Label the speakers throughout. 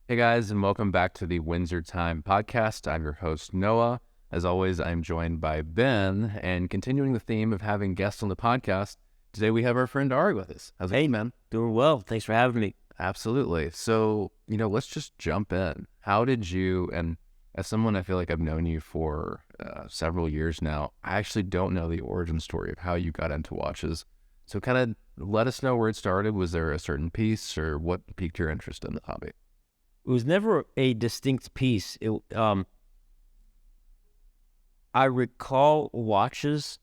Speaker 1: Hey guys, and welcome back to the Windsor Time podcast. I'm your host, Noah. As always, I'm joined by Ben, and continuing the theme of having guests on the podcast, today we have our friend Ari with us. How's it going, man?
Speaker 2: Doing well. Thanks for having me.
Speaker 1: Absolutely. So, let's just jump in. How did you, and as someone I feel like I've known you for several years now, I actually don't know the origin story of how you got into watches. So kind of let us know where it started. Was there a certain piece or what piqued your interest in the hobby?
Speaker 2: It was never a distinct piece. I recall watches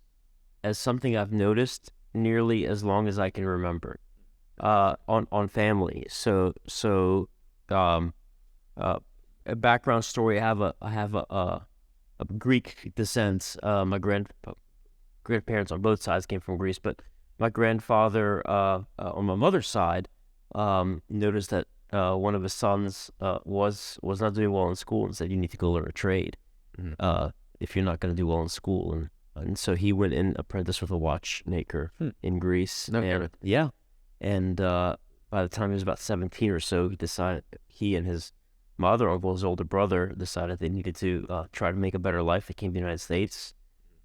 Speaker 2: as something I've noticed nearly as long as I can remember. On family. So a background story. I have a Greek descent. My grandparents on both sides came from Greece, but my grandfather on my mother's side noticed that one of his sons was not doing well in school and said, "You need to go learn a trade if you're not going to do well in school." And so he went and apprenticed with a watchmaker in Greece. Yeah. And by the time he was about 17 or so, he and my other uncle, his older brother, decided they needed to try to make a better life. They came to the United States.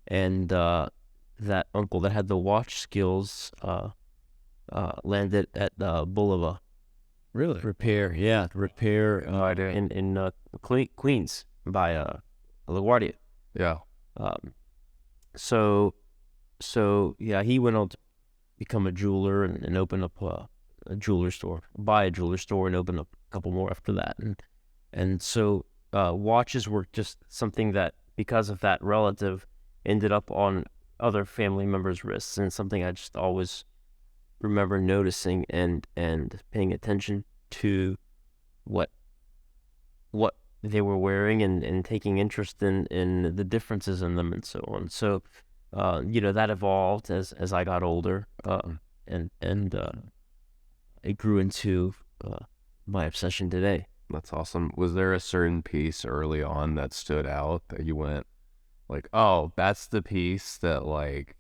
Speaker 2: And that uncle that had the watch skills landed at Bulova.
Speaker 1: Really?
Speaker 2: Repair in Queens by LaGuardia.
Speaker 1: Yeah.
Speaker 2: So he went on to become a jeweler and open up a jeweler store, buy a jeweler store and open up a couple more after that. And so watches were just something that, because of that relative, ended up on other family members' wrists, and something I just always remember noticing and paying attention to what they were wearing and taking interest in the differences in them and so on. So that evolved as I got older, and it grew into my obsession today.
Speaker 1: That's awesome. Was there a certain piece early on that stood out that you went like, oh, that's the piece that, like,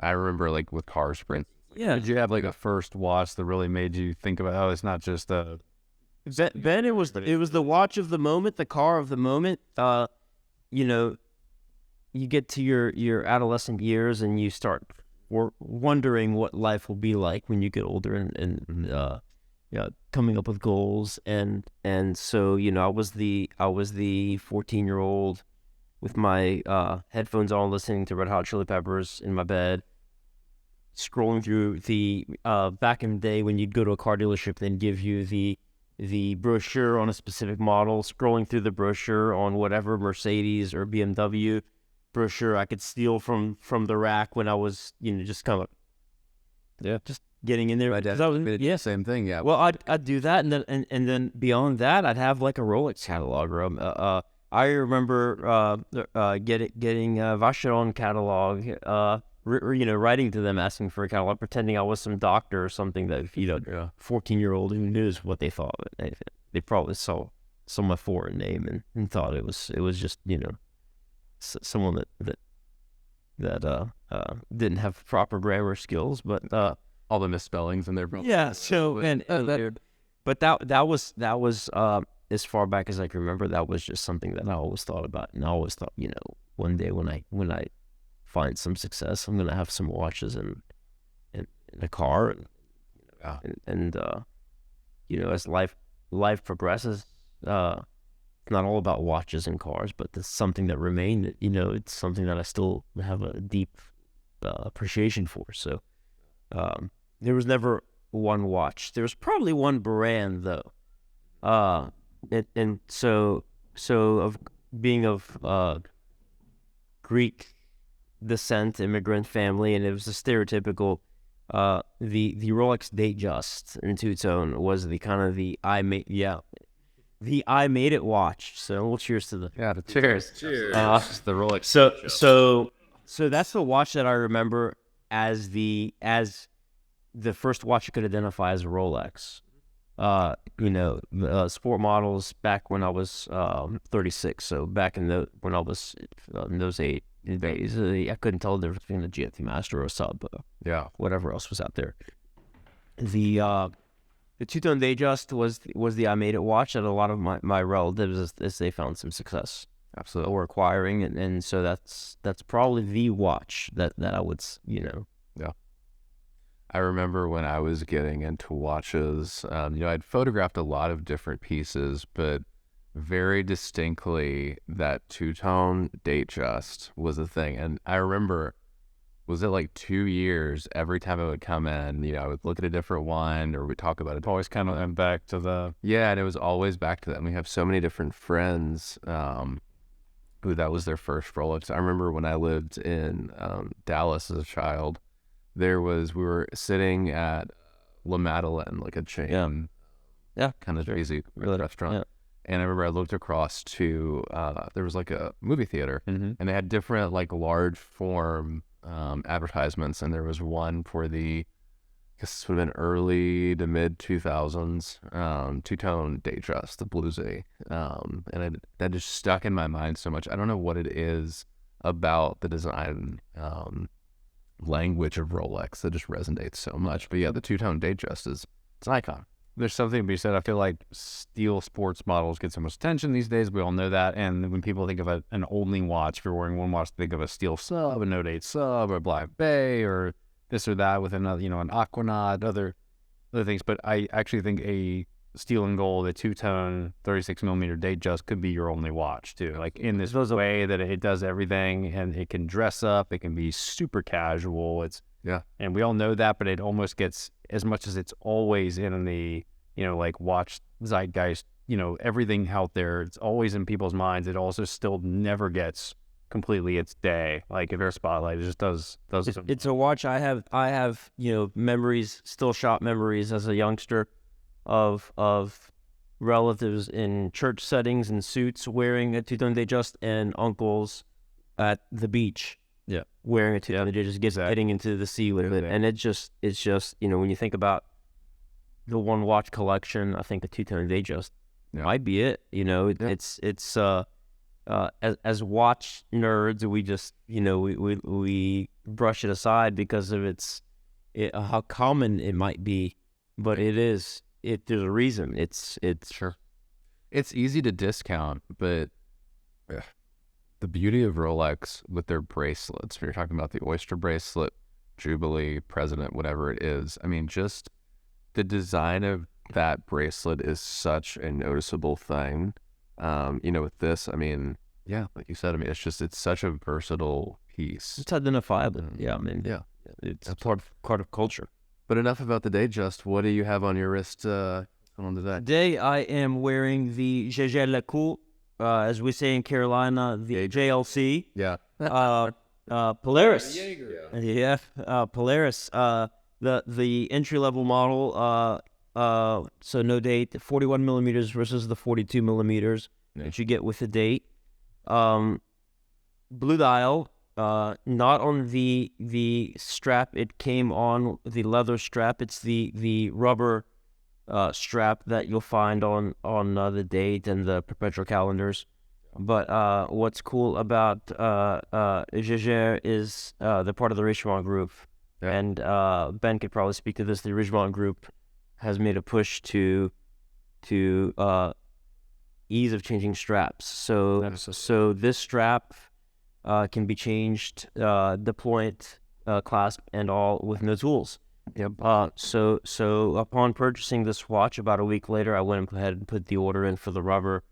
Speaker 1: I remember, like, with car sprints.
Speaker 2: Yeah.
Speaker 1: Did you have like a first watch that really made you think about, oh, it's not just a...
Speaker 2: Ben, it was the watch of the moment, the car of the moment. You get to your adolescent years and you start wondering what life will be like when you get older and coming up with goals. And so, I was the 14-year-old with my headphones on, listening to Red Hot Chili Peppers in my bed, scrolling through the back in the day when you'd go to a car dealership, they'd give you the brochure on a specific model, scrolling through the brochure on whatever Mercedes or BMW brochure I could steal from the rack when I was, just kind of, just getting in there.
Speaker 1: Same thing, yeah.
Speaker 2: Well, I'd do that, and then beyond that, I'd have like a Rolex catalog. I remember getting a Vacheron catalog, writing to them asking for a catalog, pretending I was some doctor or something that 14-year-old, who knows what they thought. They probably saw my foreign name and thought it was just someone that didn't have proper grammar skills, but
Speaker 1: all the misspellings in there.
Speaker 2: Yeah. So but that was as far back as I can remember. That was just something that I always thought about, and I always thought, one day when I find some success, I'm gonna have some watches in a car, and as life progresses, it's not all about watches and cars, but it's something that remained. It's something that I still have a deep appreciation for. So there was never one watch. There was probably one brand though, and so of being of Greek descent, immigrant family, and it was a stereotypical. The Rolex Datejust into its own was the kind of the I made it watch. So we'll cheers to the
Speaker 1: cheers. The Rolex.
Speaker 2: So that's the watch that I remember as the first watch you could identify as a Rolex. Sport models back when I was 36. So back in when I was in those days, I couldn't tell the difference between a GMT Master or a Sub, whatever else was out there. The the two-tone Datejust was the I Made It watch that a lot of my relatives as they found some success
Speaker 1: Absolutely.
Speaker 2: or acquiring, and so that's probably the watch that I would
Speaker 1: Yeah. I remember when I was getting into watches, I'd photographed a lot of different pieces, but very distinctly that two-tone Datejust was a thing. And I remember, was it like 2 years, every time I would come in, I would look at a different one or we'd talk about it.
Speaker 3: Always kind of and back to the
Speaker 1: Yeah, and it was always back to that. And we have so many different friends who that was their first Rolex. I remember when I lived in Dallas as a child, we were sitting at La Madeleine, like a chain, kind of crazy restaurant.
Speaker 2: Yeah.
Speaker 1: And I remember I looked across to, there was like a movie theater, and they had different like large form advertisements. And there was one for I guess this would have been early to mid 2000s, two-tone Datejust, the bluesy. And that just stuck in my mind so much. I don't know what it is about the design language of Rolex that just resonates so much. But yeah, the two-tone Datejust it's an icon.
Speaker 3: there's something to be said. I feel like steel sports models get so much attention these days. We all know that. And when people think of an only watch, if you're wearing one watch, think of a steel sub, a Note 8 sub, or a Black Bay, or this or that with another, an Aquanaut, other things. But I actually think a steel and gold, a two-tone 36 millimeter Datejust could be your only watch too. Like in this way that it does everything, and it can dress up, it can be super casual. And we all know that, but it almost gets, as much as it's always in the, like watch zeitgeist, everything out there, it's always in people's minds. It also still never gets completely its day. Like if there's spotlight, it just does.
Speaker 2: It's a watch I have memories, still shop memories as a youngster of relatives in church settings and suits wearing a two-tone Datejust, and uncles at the beach wearing a two-tone Datejust, getting into the sea with it. And it's just when you think about the one watch collection, I think the two-tone Datejust might be it. It's as watch nerds, we just we brush it aside because of how common it might be, but it is. There's a reason. It's
Speaker 1: Sure. It's easy to discount, but the beauty of Rolex with their bracelets, when you're talking about the Oyster bracelet, Jubilee, President, whatever it is, I mean, just the design of that bracelet is such a noticeable thing. With this, I mean, like you said, I mean, it's such a versatile piece.
Speaker 2: It's identifiable. It's part of culture.
Speaker 1: But enough about the Datejust. What do you have on your wrist on today?
Speaker 2: Today I am wearing the Jaeger LeCoultre, as we say in Carolina, the JLC.
Speaker 1: Yeah.
Speaker 2: Polaris. Polaris. The entry level model. So no date. 41 millimeters versus the 42 millimeters that you get with the date. Blue dial. Not on the strap. It came on the leather strap. It's the rubber strap that you'll find on the date and the perpetual calendars. But what's cool about Jaeger is they're part of the Richemont group, and Ben could probably speak to this. The Richemont group has made a push to ease of changing straps. So this strap can be changed, deployment, clasp, and all with no tools. So upon purchasing this watch, about a week later, I went ahead and put the order in for the rubber.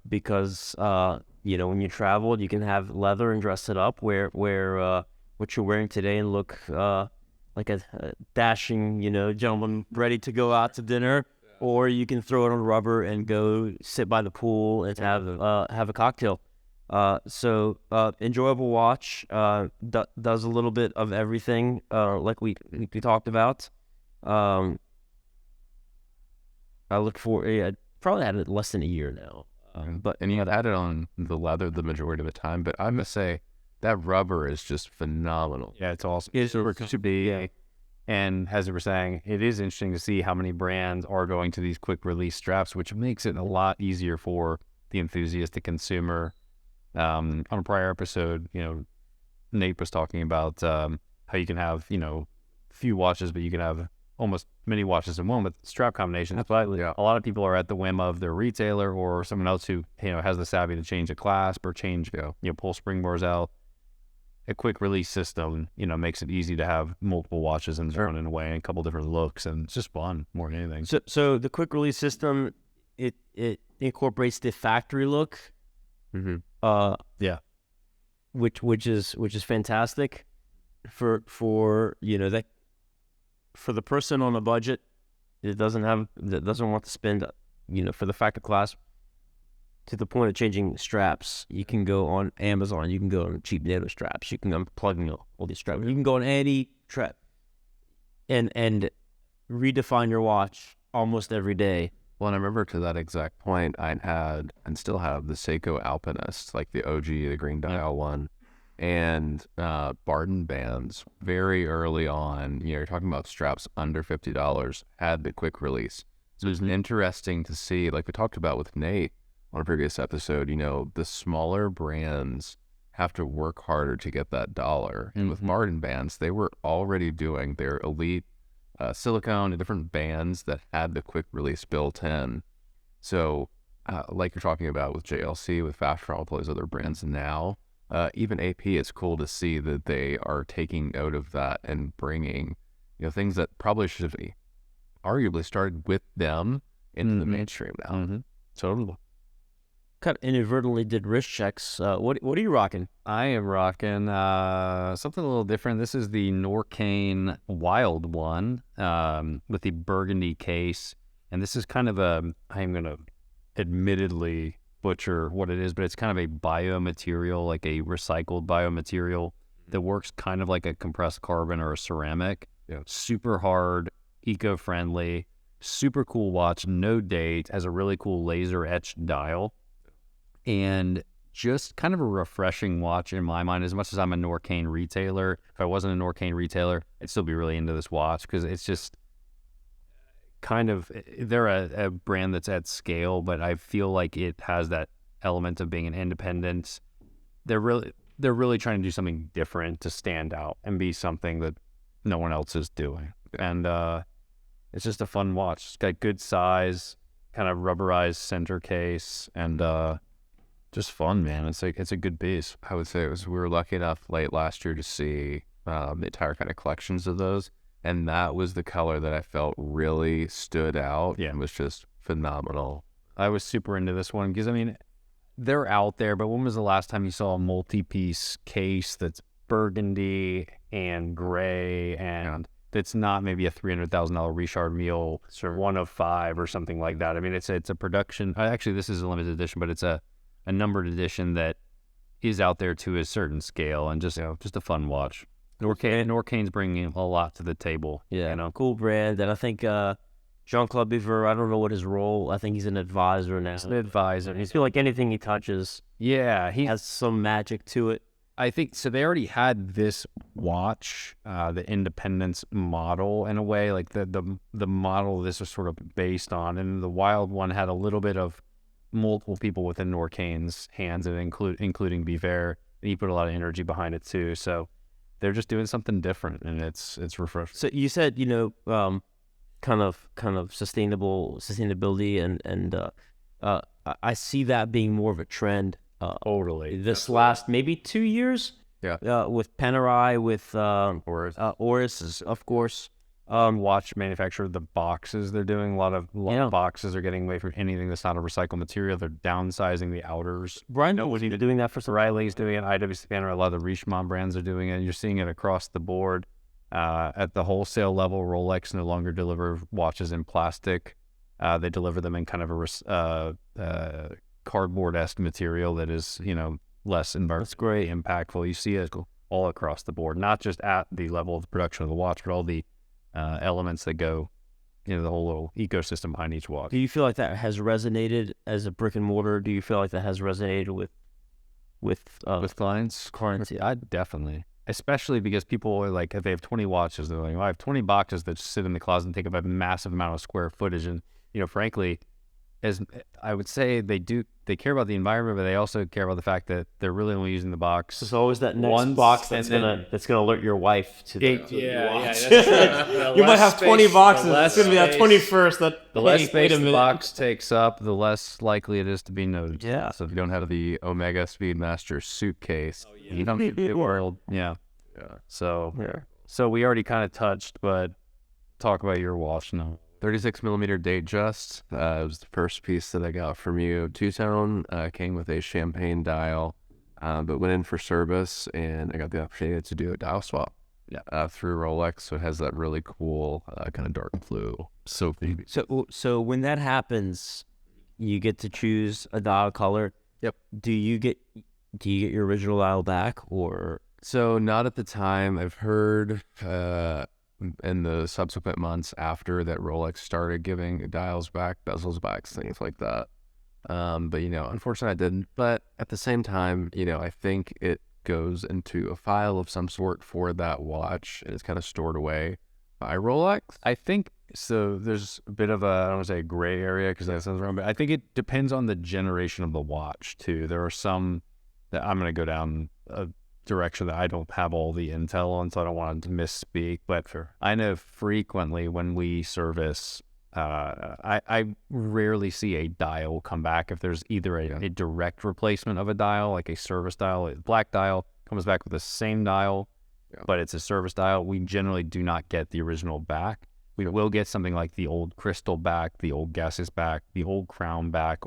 Speaker 2: Because when you travel, you can have leather and dress it up, where what you're wearing today, and look like a dashing gentleman ready to go out to dinner. Or you can throw it on rubber and go sit by the pool and have a cocktail. So enjoyable watch, does a little bit of everything, like we talked about. I look for probably had it less than a year now.
Speaker 1: And you had added on the leather the majority of the time, but I must say that rubber is just phenomenal.
Speaker 3: Yeah, it's awesome. It's super big. And as we were saying, it is interesting to see how many brands are going to these quick release straps, which makes it a lot easier for the enthusiastic consumer. On a prior episode, Nate was talking about how you can have, few watches, but you can have almost many watches in one with strap combinations. But
Speaker 1: Yeah.
Speaker 3: a lot of people are at the whim of their retailer or someone else who, has the savvy to change a clasp or change, pull spring bars out. A quick release system, makes it easy to have multiple watches in one in a way and a couple different looks, and it's just fun more than anything.
Speaker 2: So the quick release system, it incorporates the factory look.
Speaker 3: Yeah.
Speaker 2: Which is fantastic for that for the person on a budget that doesn't want to spend for the factor clasp to the point of changing straps. You can go on Amazon, you can go on cheap NATO straps, you can unplug all these straps, you can go on any strap and redefine your watch almost every day.
Speaker 1: Well, and I remember to that exact point, I had and still have the Seiko Alpinist, like the OG, the green dial one, and Barton bands very early on. You're talking about straps under $50, had the quick release. So it was interesting to see, like we talked about with Nate on a previous episode, the smaller brands have to work harder to get that dollar. And with Barton bands, they were already doing their elite silicone and different bands that had the quick release built in. So like you're talking about with JLC, with Fastron, with all those other brands now, even AP, it's cool to see that they are taking note of that and bringing, things that probably should have arguably started with them into the mainstream now.
Speaker 2: Totally. Kind of inadvertently did wrist checks. What are you rocking?
Speaker 3: I am rocking something a little different. This is the Norcane Wild one with the burgundy case. And this is kind of I'm going to admittedly butcher what it is, but it's kind of a biomaterial, like a recycled biomaterial that works kind of like a compressed carbon or a ceramic.
Speaker 1: Yeah.
Speaker 3: Super hard, eco-friendly, super cool watch, no date, has a really cool laser etched dial. And just kind of a refreshing watch in my mind. As much as I'm a Norcane retailer, if I wasn't a Norcane retailer, I'd still be really into this watch because it's just kind of, they're a brand that's at scale, but I feel like it has that element of being an independent. They're really trying to do something different to stand out and be something that no one else is doing. And it's just a fun watch. It's got good size, kind of rubberized center case, and just fun, man. It's a good piece.
Speaker 1: I would say we were lucky enough late last year to see the entire kind of collections of those, and that was the color that I felt really stood out.
Speaker 3: Yeah.
Speaker 1: And was just phenomenal.
Speaker 3: I was super into this one because, I mean, they're out there, but when was the last time you saw a multi-piece case that's burgundy and gray and that's not maybe a $300,000 Richard Mille one of five or something like that? I mean, it's a production. Actually, this is a limited edition, but it's a numbered edition that is out there to a certain scale and just a fun watch. Norcane's bringing a lot to the table.
Speaker 2: Yeah, cool brand. And I think Jean-Claude Biver, I don't know what his role, I think he's an advisor now.
Speaker 3: He's an advisor.
Speaker 2: I feel like anything he touches
Speaker 3: he
Speaker 2: has some magic to it.
Speaker 3: I think so. They already had this watch, the Independence model in a way, like the model this was sort of based on, and the Wild one had a little bit of multiple people within Norcane's hands, and including Biver, and he put a lot of energy behind it too. So they're just doing something different, and it's refreshing.
Speaker 2: So you said kind of sustainability, and I see that being more of a trend.
Speaker 3: Totally.
Speaker 2: This last maybe 2 years.
Speaker 1: Yeah.
Speaker 2: With Panerai, with Oris, of course.
Speaker 3: Watch manufacturer, the boxes they're doing, a lot of boxes are getting away from anything that's not a recycled material. They're downsizing the outers.
Speaker 2: Brian, was he doing that for some?
Speaker 3: Riley's doing it. IWC Panerai, a lot of the Richemont brands are doing it. You're seeing it across the board. At the wholesale level, Rolex no longer deliver watches in plastic. They deliver them in kind of a cardboard-esque material that is, less environmentally impactful. You see it all across the board, not just at the level of the production of the watch, but all the elements that go, the whole little ecosystem behind each watch.
Speaker 2: Do you feel like that has resonated as a brick and mortar? Do you feel like that has resonated with
Speaker 3: clients?
Speaker 2: Clients,
Speaker 3: I definitely. Especially because people are like, if they have 20 watches, they're like, well, I have 20 boxes that just sit in the closet and take up a massive amount of square footage. And, frankly, as I would say they care about the environment, but they also care about the fact that they're really only using the box.
Speaker 2: There's always that next
Speaker 3: once,
Speaker 2: box
Speaker 3: and
Speaker 2: that's gonna alert your wife to the
Speaker 3: that's
Speaker 2: watch.
Speaker 3: true.
Speaker 2: You might have 20 boxes.
Speaker 3: the
Speaker 2: It's gonna be that
Speaker 3: less
Speaker 2: 21st. That
Speaker 3: The less
Speaker 2: hey,
Speaker 3: space
Speaker 2: wait a
Speaker 3: the
Speaker 2: minute.
Speaker 3: box takes up, the less likely it is to be noticed.
Speaker 2: Yeah.
Speaker 1: So if you don't have the Omega Speedmaster suitcase, you don't need
Speaker 3: It
Speaker 1: to
Speaker 3: world. Yeah.
Speaker 1: Yeah.
Speaker 3: So we already kind of touched, but talk about your watch now.
Speaker 1: 36 millimeter date just. It was the first piece that I got from you. Two-tone, came with a champagne dial, but went in for service, and I got the opportunity to do a dial swap.
Speaker 3: Yeah.
Speaker 1: Through Rolex, so it has that really cool kind of dark blue. So baby.
Speaker 2: So when that happens, you get to choose a dial color.
Speaker 1: Yep.
Speaker 2: Do you get your original dial back, or
Speaker 1: So not at the time. I've heard in the subsequent months after that Rolex started giving dials back, bezels back, things like that. But unfortunately I didn't. But at the same time, I think it goes into a file of some sort for that watch, and it's kind of stored away by Rolex.
Speaker 3: I think so. There's a bit of a, I don't want to say a gray area because that sounds wrong, but I think it depends on the generation of the watch too. There are some that I'm going to go down a direction that I don't have all the intel on, so I don't want to misspeak. But I know frequently when we service, I rarely see a dial come back if there's either a direct replacement of a dial, like a service dial. A black dial comes back with the same dial, but it's a service dial. We generally do not get the original back. We will get something like the old crystal back, the old gaseous back, the old crown back,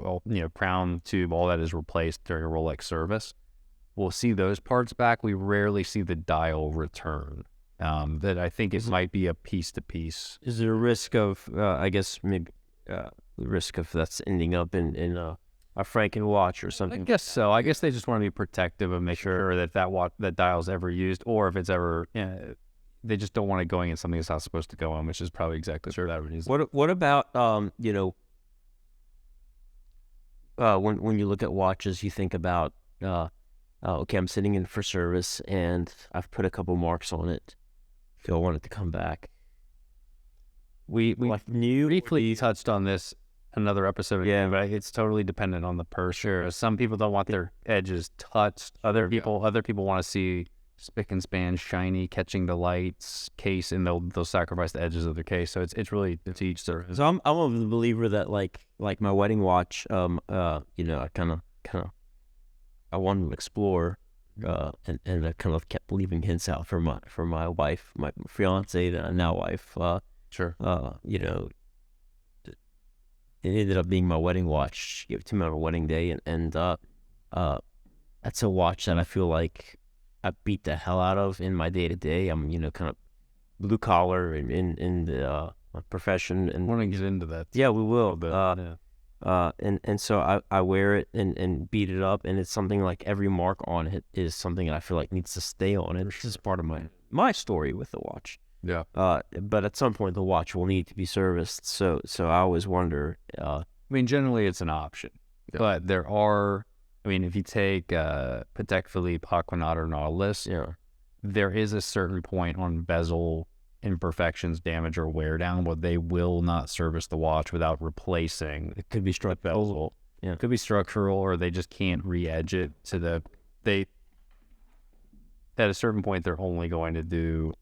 Speaker 3: crown tube, all that is replaced during a Rolex service. We'll see those parts back. We rarely see the dial return. That I think it might be a piece-to-piece.
Speaker 2: is there a risk of, I guess maybe the risk of that's ending up in a Franken watch or
Speaker 3: I
Speaker 2: something?
Speaker 3: guess so. I guess they just want to be protective and make sure that dial's ever used, or if it's ever, they just don't want it going in something it's not supposed to go on, which is probably exactly for that reason.
Speaker 2: What about when you look at watches, you think about okay, I'm sitting in for service and I've put a couple marks on it. Feel I want it to come back.
Speaker 3: We briefly touched on this another episode.
Speaker 2: Yeah,
Speaker 3: but it's totally dependent on the purser. Some people don't want their edges touched. Other people want to see spick and span, shiny, catching the lights case, and they'll sacrifice the edges of their case. So it's really to each their own.
Speaker 2: So I'm a believer that like my wedding watch, I kind of I wanted to explore, and I kind of kept leaving hints out for my wife, my fiance, now wife.
Speaker 3: Sure.
Speaker 2: It ended up being my wedding watch. She gave it to me on our wedding day, and that's a watch that I feel like I beat the hell out of in my day to day. I'm kind of blue collar in the my profession, and
Speaker 3: I want to get into that.
Speaker 2: Yeah, we will.
Speaker 3: And
Speaker 2: So I wear it and beat it up, and it's something like every mark on it is something I feel like needs to stay on it. This is part of my story with the watch.
Speaker 1: Yeah.
Speaker 2: But at some point the watch will need to be serviced. So I always wonder.
Speaker 3: I mean, generally it's an option, but there are. I mean, if you take Patek Philippe, Aquanaut, or Nautilus, there is a certain point on bezel imperfections, damage, or wear down where they will not service the watch without replacing.
Speaker 2: It could be structural.
Speaker 3: It could be structural, or they just can't re-edge it to at a certain point they're only going to do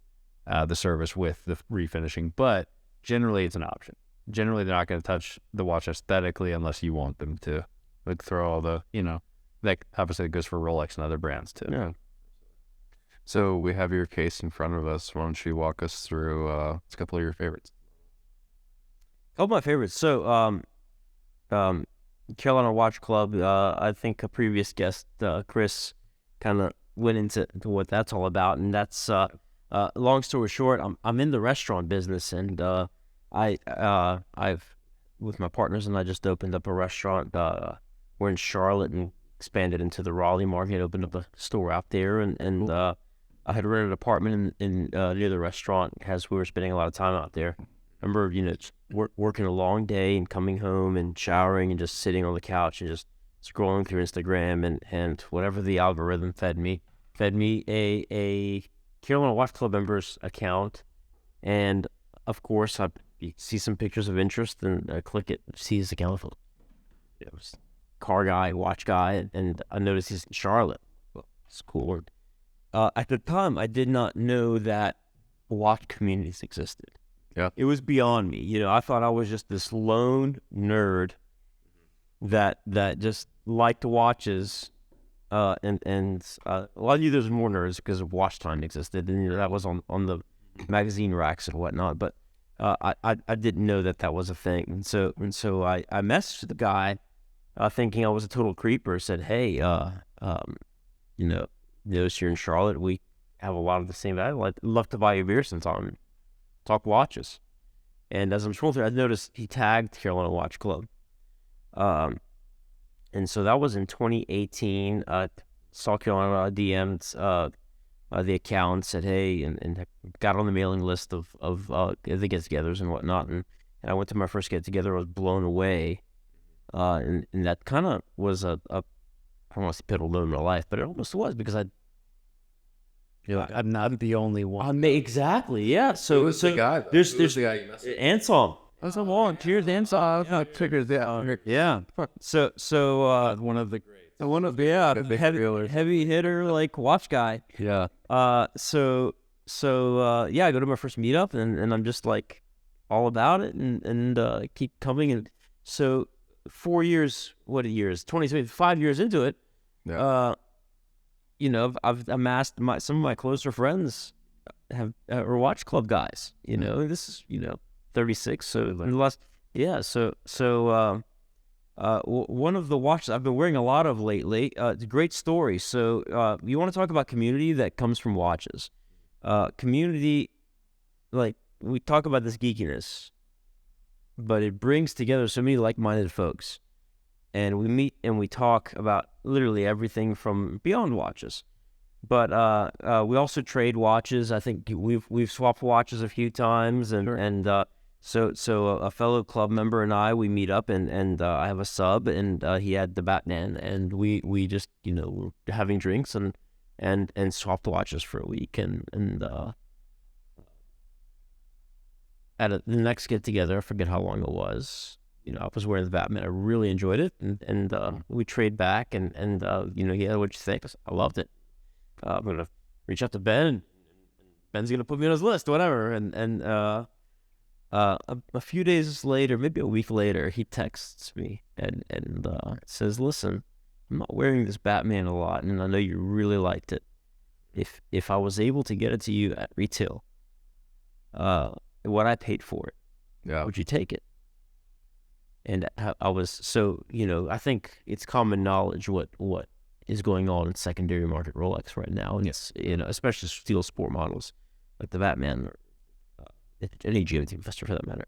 Speaker 3: the service with the refinishing. But generally it's an option. Generally they're not going to touch the watch aesthetically unless you want them to. Like throw all the, that obviously goes for Rolex and other brands too.
Speaker 2: Yeah.
Speaker 1: So we have your case in front of us. Why don't you walk us through a couple of your favorites?
Speaker 2: A couple of my favorites. So, Carolina Watch Club. I think a previous guest, Chris, kind of went into what that's all about, and that's long story short. I'm in the restaurant business, and I've with my partners, and I just opened up a restaurant. We're in Charlotte and expanded into the Raleigh market. Opened up a store out there, and I had rented an apartment in near the restaurant as we were spending a lot of time out there. I remember, working a long day and coming home and showering and just sitting on the couch and just scrolling through Instagram and whatever the algorithm fed me a Carolina Watch Club members account, and of course you see some pictures of interest and I click it, see his account, was car guy, watch guy, and I noticed he's in Charlotte. Well, it's cool. At the time, I did not know that watch communities existed.
Speaker 1: Yeah.
Speaker 2: It was beyond me. You know, I thought I was just this lone nerd that just liked watches. And well, I knew there was more nerds because of Watch Time existed, and that was on the magazine racks and whatnot. But I didn't know that was a thing, and so I messaged the guy, thinking I was a total creeper. Said, hey, notice you're in Charlotte. We have a lot of the same value. I'd love to buy you a beer sometime. Talk watches. And as I'm scrolling through, I noticed he tagged Carolina Watch Club. And so that was in 2018. Saw Carolina, DM'd the account, said hey, and got on the mailing list of the get-togethers and whatnot. And I went to my first get-together. I was blown away. And that kind of was I don't want to say pivotal moment in my life, but it almost was because
Speaker 3: I'm not the only one.
Speaker 2: Exactly, yeah. So
Speaker 1: the guy, though?
Speaker 2: there's
Speaker 1: the guy you messaged?
Speaker 2: Anselm.
Speaker 3: That's a volunteer dance. Yeah.
Speaker 2: So
Speaker 3: One of the greats.
Speaker 2: one of heavy hitter like watch guy.
Speaker 3: Yeah.
Speaker 2: So yeah, I go to my first meetup and I'm just like all about it and keep coming. And so 4 years, 5 years into it,
Speaker 1: Yeah.
Speaker 2: I've amassed some of my closer friends are watch club guys. This is 36. So in the last, one of the watches I've been wearing a lot of lately. It's a great story. So you want to talk about community that comes from watches. Community, like we talk about this geekiness, but it brings together so many like-minded folks, and we meet and we talk about literally everything from beyond watches. But we also trade watches. I think we've swapped watches a few times, and so a fellow club member and we meet up, and I have a sub, and he had the Batman, and we just were having drinks and swapped watches for a week, and at the next get together, I forget how long it was. I was wearing the Batman. I really enjoyed it, and we trade back, and yeah, what'd you think? I loved it. I'm gonna reach out to Ben. Ben's gonna put me on his list, whatever. And a few days later, maybe a week later, he texts me and says, "Listen, I'm not wearing this Batman a lot, and I know you really liked it. If I was able to get it to you at retail, what I paid for it, would you take it?" And I was so I think it's common knowledge what is going on in secondary market Rolex right now, and it's especially steel sport models like the Batman or any GMT investor for that matter.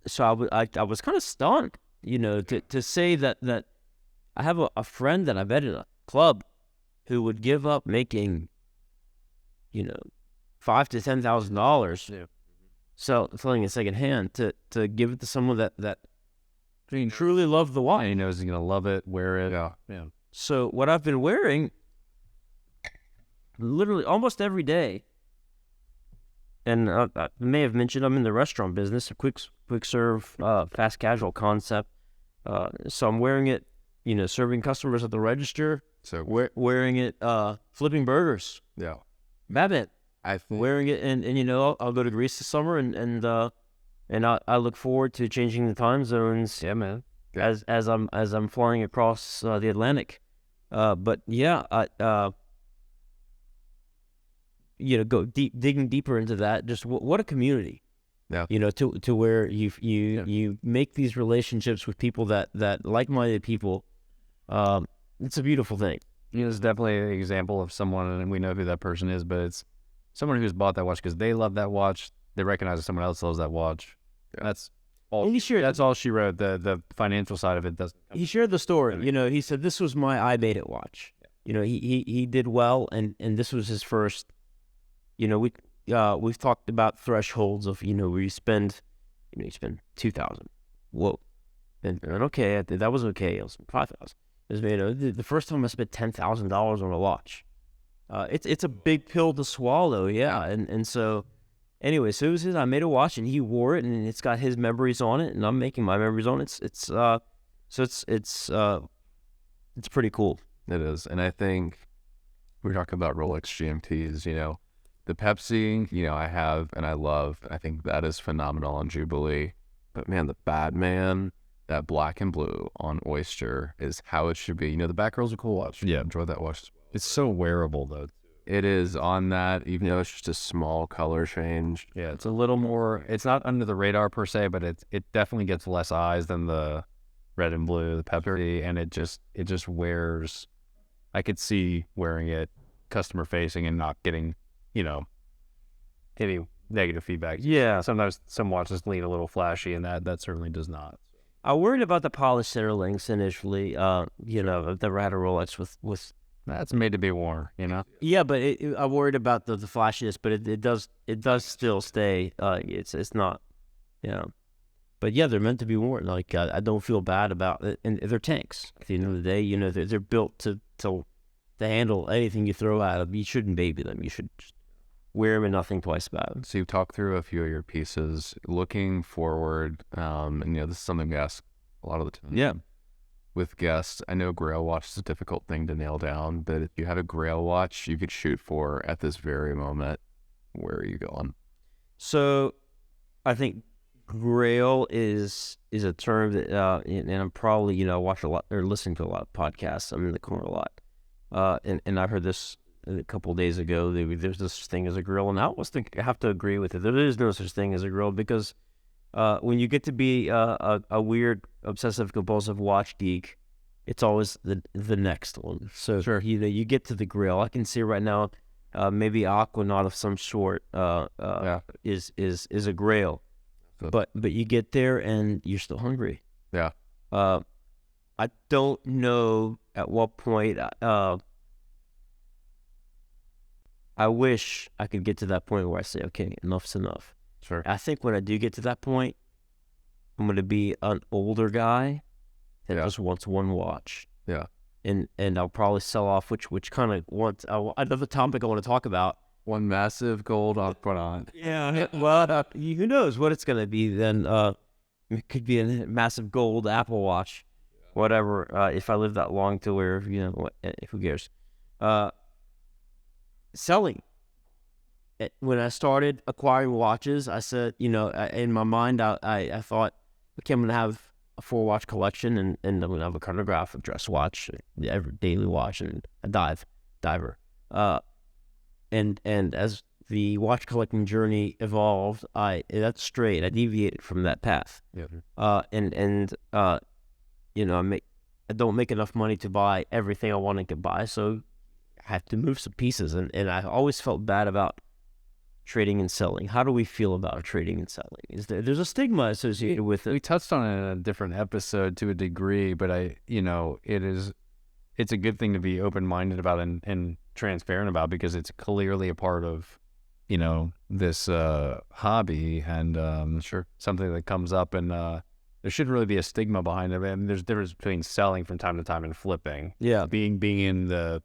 Speaker 2: So I was kind of stunned, to say that I have a friend that I met in a club who would give up making $5,000 to $10,000 selling it secondhand to give it to someone that truly loved the watch.
Speaker 3: And he knows he's gonna love it, wear it.
Speaker 1: Yeah.
Speaker 2: So what I've been wearing literally almost every day, and I may have mentioned I'm in the restaurant business, a quick serve, fast casual concept. So I'm wearing it, serving customers at the register.
Speaker 1: So
Speaker 2: wearing it, flipping burgers.
Speaker 1: yeah,
Speaker 2: Babbitt.
Speaker 1: I think
Speaker 2: Wearing it, and I'll go to Greece this summer, and I look forward to changing the time zones.
Speaker 3: Yeah, man.
Speaker 2: As I'm flying across the Atlantic. But yeah, go digging deeper into that. Just what a community.
Speaker 1: Yeah.
Speaker 2: To where you make these relationships with people that like-minded people. It's a beautiful thing.
Speaker 3: It's definitely an example of someone, and we know who that person is, but it's someone who's bought that watch because they love that watch. They recognize that someone else loves that watch.
Speaker 1: Yeah.
Speaker 3: That's all.
Speaker 2: And he shared,
Speaker 3: That's all she wrote. The financial side of it doesn't.
Speaker 2: He shared the story. He said this was my I made it watch. He did well, and this was his first. We've talked about thresholds of where you spend, you spend $2,000. Whoa, and okay, that was okay. It was $5,000. The first time I spent $10,000 on a watch. It's a big pill to swallow, yeah. And so, anyway, so it was his. I made a watch, and he wore it, and it's got his memories on it, and I'm making my memories on it. So it's pretty cool.
Speaker 1: It is. And I think we're talking about Rolex GMTs, the Pepsi, I have and I love. I think that is phenomenal on Jubilee. But man, the Batman, that black and blue on Oyster is how it should be. The Batgirl's a cool watch.
Speaker 3: Yeah.
Speaker 1: Enjoy that watch as well.
Speaker 3: It's so wearable though.
Speaker 1: It is on that, even though it's just a small color change.
Speaker 3: Yeah, it's a little more. It's not under the radar per se, but it definitely gets less eyes than the red and blue, the Pepsi, and it just wears. I could see wearing it customer facing and not getting, any negative feedback.
Speaker 2: Yeah.
Speaker 3: Sometimes some watches lean a little flashy, and that certainly does not.
Speaker 2: I worried about the polished center links initially. I've never had a Rolex with.
Speaker 3: That's made to be worn,
Speaker 2: Yeah, but I worried about the flashiness, but it does still stay. It's not, But yeah, they're meant to be worn. Like I don't feel bad about it, and they're tanks. At the end of the day, they're built to handle anything you throw at them. You shouldn't baby them. You should just wear them and not think twice about them.
Speaker 1: So you've talked through a few of your pieces. Looking forward, and this is something we ask a lot of the time.
Speaker 2: Yeah.
Speaker 1: With guests, I know Grail watch is a difficult thing to nail down, but if you had a Grail watch you could shoot for at this very moment, where are you going?
Speaker 2: So, I think Grail is a term that, and I'm probably watch a lot or listen to a lot of podcasts. I'm in the corner a lot, and I heard this a couple of days ago. There's this thing as a Grail, and I always think I have to agree with it. There is no such thing as a Grail because. When you get to be a weird obsessive compulsive watch geek, it's always the next one. So
Speaker 1: Sure.
Speaker 2: You get to the Grail. I can see right now, maybe Aquanaut of some sort is a Grail, but you get there and you're still hungry.
Speaker 1: Yeah.
Speaker 2: I don't know at what point. I wish I could get to that point where I say, okay, enough's enough.
Speaker 1: Sure.
Speaker 2: I think when I do get to that point, I'm going to be an older guy that just wants one watch.
Speaker 1: Yeah.
Speaker 2: And I'll probably sell off, which kind of wants another topic I want to talk about.
Speaker 1: One massive gold Aquanaut.
Speaker 2: Yeah. Well, who knows what it's going to be then. It could be a massive gold Apple Watch, whatever. If I live that long to where, who cares? Selling. When I started acquiring watches, I said, in my mind, I thought, okay, I'm going to have a 4-watch collection, and I'm going to have a chronograph, a dress watch, every daily watch, and a diver. And as the watch collecting journey evolved, that's straight. I deviated from that path.
Speaker 1: Yeah.
Speaker 2: I don't make enough money to buy everything I want to buy, so I have to move some pieces, and I always felt bad about trading and selling. How do we feel about trading and selling? There's a stigma associated with it.
Speaker 3: We touched on it in a different episode to a degree, but it's a good thing to be open-minded about and transparent about, because it's clearly a part of, this hobby and
Speaker 1: Sure.
Speaker 3: something that comes up, and there shouldn't really be a stigma behind it. I mean, there's a difference between selling from time to time and flipping.
Speaker 2: Yeah.
Speaker 3: Being in the,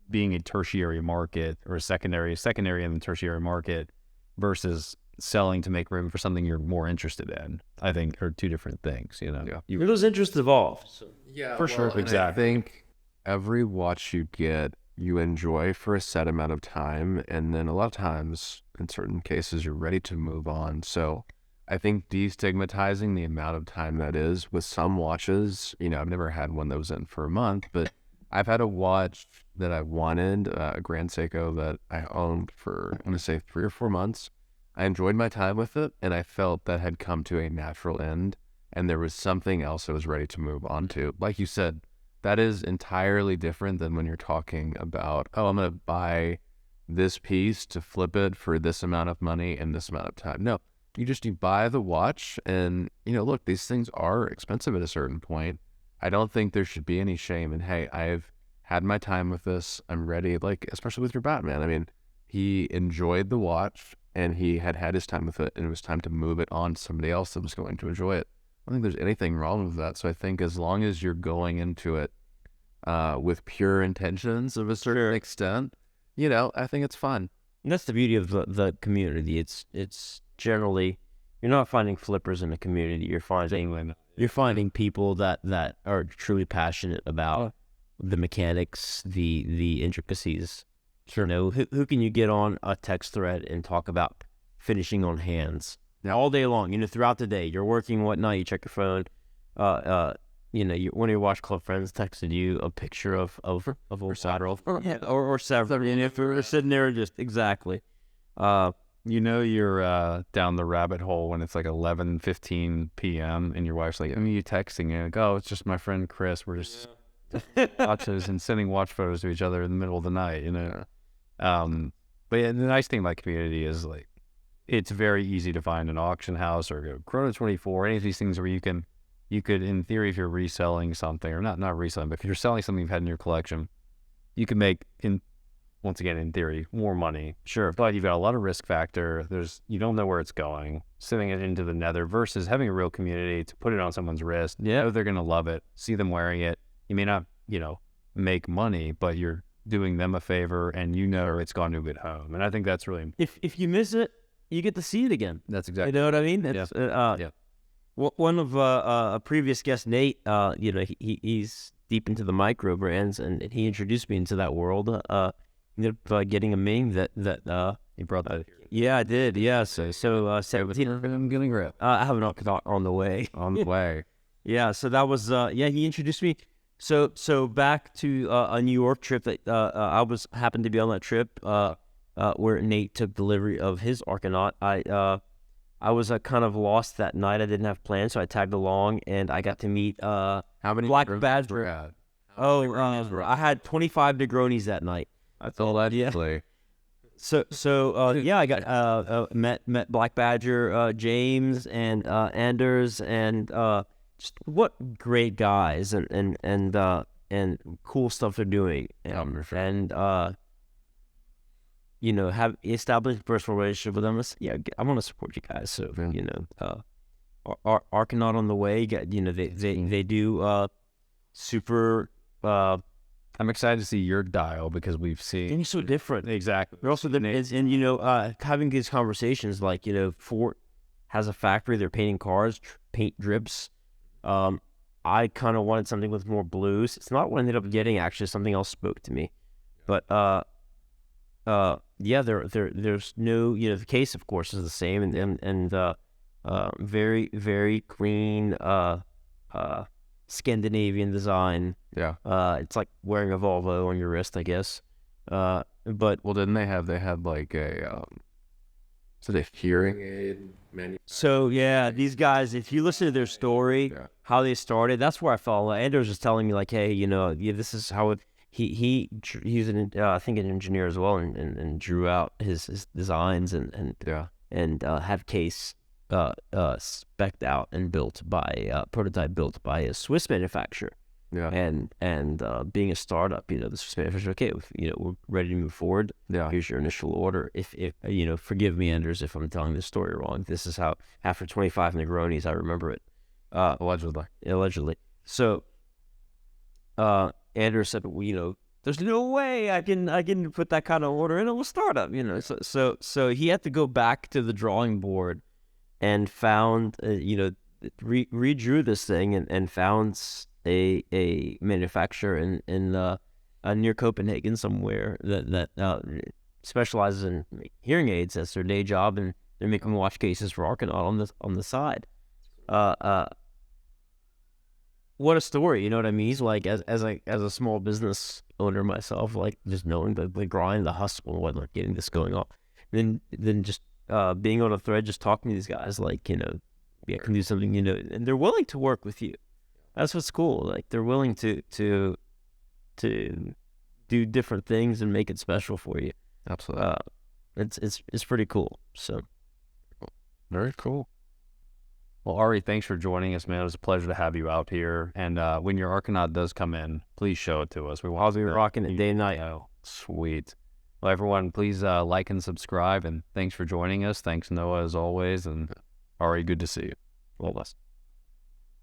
Speaker 3: being a tertiary market or a secondary and the tertiary market versus selling to make room for something you're more interested in, I think are two different things,
Speaker 1: Yeah.
Speaker 2: Those interests evolve. So.
Speaker 1: Yeah,
Speaker 3: For sure. Exactly.
Speaker 1: I think every watch you get, you enjoy for a set amount of time, and then a lot of times, in certain cases, you're ready to move on. So I think destigmatizing the amount of time that is with some watches, I've never had one that was in for a month, but I've had a watch that I wanted, a Grand Seiko that I owned for, I'm going to say 3 or 4 months. I enjoyed my time with it, and I felt that had come to a natural end, and there was something else I was ready to move on to. Like you said, that is entirely different than when you're talking about, oh, I'm going to buy this piece to flip it for this amount of money in this amount of time. No, you buy the watch, and, look, these things are expensive at a certain point. I don't think there should be any shame in, hey, I've had my time with this. I'm ready, like, especially with your Batman. I mean, he enjoyed the watch, and he had his time with it, and it was time to move it on to somebody else that was going to enjoy it. I don't think there's anything wrong with that. So I think as long as you're going into it with pure intentions of a certain extent, I think it's fun.
Speaker 2: And that's the beauty of the community. It's generally, you're not finding flippers in the community. You're finding You're finding people that are truly passionate about the mechanics, the intricacies.
Speaker 3: Sure.
Speaker 2: You know, who can you get on a text thread and talk about finishing on hands all day long? You know, throughout the day, you're working whatnot. You check your phone. You know, one of your Watch Club friends texted you a picture of several, or several. And if you're sitting there, just exactly.
Speaker 3: You know you're down the rabbit hole when it's like 11:15 p.m. and your wife's like, I mean, you texting and like, oh, it's just my friend Chris. We're just watches and sending watch photos to each other in the middle of the night, you know. But yeah, the nice thing about community is like it's very easy to find an auction house or go Chrono 24, any of these things where you could, in theory, if you're reselling something, or not reselling, but if you're selling something you've had in your collection, you can make, once again, in theory, more money.
Speaker 2: Sure.
Speaker 3: But you've got a lot of risk factor. You don't know where it's going. Sending it into the nether versus having a real community to put it on someone's wrist.
Speaker 2: Yeah.
Speaker 3: Know they're going to love it. See them wearing it. You may not, make money, but you're doing them a favor and you know it's gone to a good home. And I think that's really important.
Speaker 2: If you miss it, you get to see it again.
Speaker 3: That's exactly.
Speaker 2: You know what I mean? It's,
Speaker 3: Yeah.
Speaker 2: One of a previous guest, Nate, he's deep into the micro brands, and he introduced me into that world. Ended up getting a Ming that
Speaker 3: He brought that here.
Speaker 2: Yeah, I did. Yeah, so 17.
Speaker 3: I'm getting grip.
Speaker 2: I have an on the way.
Speaker 3: On the way.
Speaker 2: Yeah, so that was he introduced me. So back to a New York trip that happened to be on that trip where Nate took delivery of his Archanaut. I was kind of lost that night. I didn't have plans, so I tagged along, and I got to meet
Speaker 3: How many
Speaker 2: Black
Speaker 3: Negronis
Speaker 2: Badger.
Speaker 3: were at?
Speaker 2: I had 25 Negronis that night.
Speaker 3: That's all that.
Speaker 2: Yeah. I got met Black Badger, James, and Anders, and just what great guys, and cool stuff they're doing, and have established a personal relationship with them. I want to support you guys. So Archanaut on the way. They do super.
Speaker 3: I'm excited to see your dial because we've seen.
Speaker 2: And it's so different.
Speaker 3: Exactly.
Speaker 2: They're also different. And having these conversations, like, Ford has a factory, they're painting cars, paint drips. I kind of wanted something with more blues. It's not what I ended up getting, actually. Something else spoke to me. But, there's no, the case, of course, is the same. And very, very clean, Scandinavian design.
Speaker 3: Yeah.
Speaker 2: It's like wearing a Volvo on your wrist, I guess. But
Speaker 1: didn't they had like a hearing aid menu?
Speaker 2: So yeah, these guys, if you listen to their story, how they started, that's where I fell. Anders was telling me like, hey, this is how it. He's I think an engineer as well, and drew out his designs and have case spec'd out and built by prototype built by a Swiss manufacturer.
Speaker 1: Yeah.
Speaker 2: And being a startup, the Swiss manufacturer, okay, we're ready to move forward.
Speaker 1: Yeah.
Speaker 2: Here's your initial order. If forgive me, Anders, if I'm telling this story wrong. This is how after 25 Negronis, I remember it. Allegedly. So, Anders said, there's no way I can put that kind of order in a startup, So he had to go back to the drawing board and found, redrew this thing and found a manufacturer in near Copenhagen somewhere that specializes in hearing aids. That's their day job, and they're making watch cases for Archanaut on the side. What a story, you know what I mean? He's like, as a small business owner myself, like just knowing the grind, the hustle, and whatnot, getting this going on, then just being on a thread, just talking to these guys, like, I can do something, and they're willing to work with you. That's what's cool. Like, they're willing to do different things and make it special for you.
Speaker 1: Absolutely.
Speaker 2: It's pretty cool. So
Speaker 1: very cool.
Speaker 3: Well, Ari, thanks for joining us, man. It was a pleasure to have you out here. And when your Archanaut does come in, please show it to us. We'll be rocking it day and night. Oh, sweet. Well, everyone, please like and subscribe. And thanks for joining us. Thanks, Noah, as always. And Ari, good to see you.
Speaker 2: All of us.